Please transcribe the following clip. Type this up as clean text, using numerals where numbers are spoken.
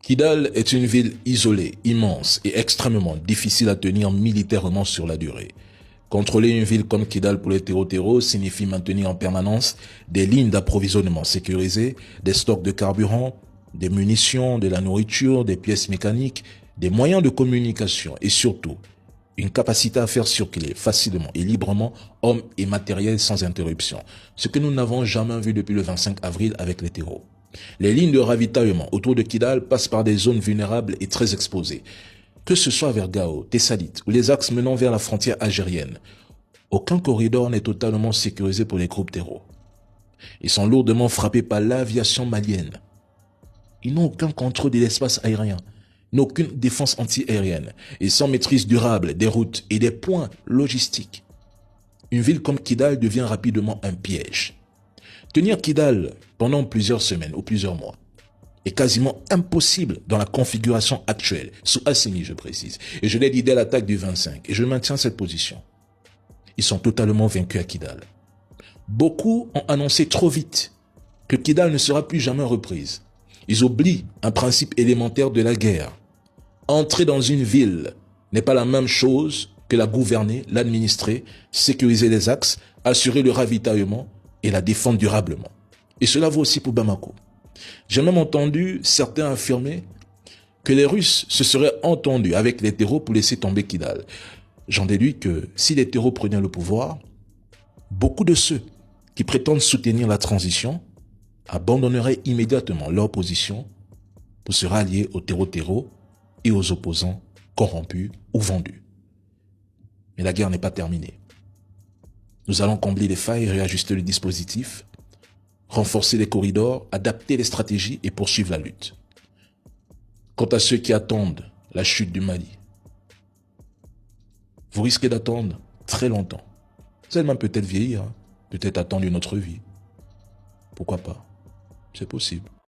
Kidal est une ville isolée, immense et extrêmement difficile à tenir militairement sur la durée. Contrôler une ville comme Kidal pour les terreaux signifie maintenir en permanence des lignes d'approvisionnement sécurisées, des stocks de carburant, des munitions, de la nourriture, des pièces mécaniques, des moyens de communication et surtout une capacité à faire circuler facilement et librement hommes et matériel sans interruption, ce que nous n'avons jamais vu depuis le 25 avril avec les terreaux. Les lignes de ravitaillement autour de Kidal passent par des zones vulnérables et très exposées. Que ce soit vers Gao, Tessalit ou les axes menant vers la frontière algérienne, aucun corridor n'est totalement sécurisé pour les groupes terreaux. Ils sont lourdement frappés par l'aviation malienne. Ils n'ont aucun contrôle de l'espace aérien, n'ont aucune défense anti-aérienne et sans maîtrise durable des routes et des points logistiques. Une ville comme Kidal devient rapidement un piège. Tenir Kidal pendant plusieurs semaines ou plusieurs mois est quasiment impossible dans la configuration actuelle, sous Assimi je précise. Et je l'ai dit dès l'attaque du 25 et je maintiens cette position. Ils sont totalement vaincus à Kidal. Beaucoup ont annoncé trop vite que Kidal ne sera plus jamais reprise. Ils oublient un principe élémentaire de la guerre. Entrer dans une ville n'est pas la même chose que la gouverner, l'administrer, sécuriser les axes, assurer le ravitaillement et la défendre durablement. Et cela vaut aussi pour Bamako. J'ai même entendu certains affirmer que les Russes se seraient entendus avec les terreaux pour laisser tomber Kidal. J'en déduis que si les terreaux prenaient le pouvoir, beaucoup de ceux qui prétendent soutenir la transition abandonneraient immédiatement leur position pour se rallier aux terreaux et aux opposants corrompus ou vendus. Mais la guerre n'est pas terminée. Nous allons combler les failles, réajuster le dispositif, renforcer les corridors, adapter les stratégies et poursuivre la lutte. Quant à ceux qui attendent la chute du Mali, vous risquez d'attendre très longtemps. Vous allez même peut-être vieillir, peut-être attendre une autre vie. Pourquoi pas? C'est possible.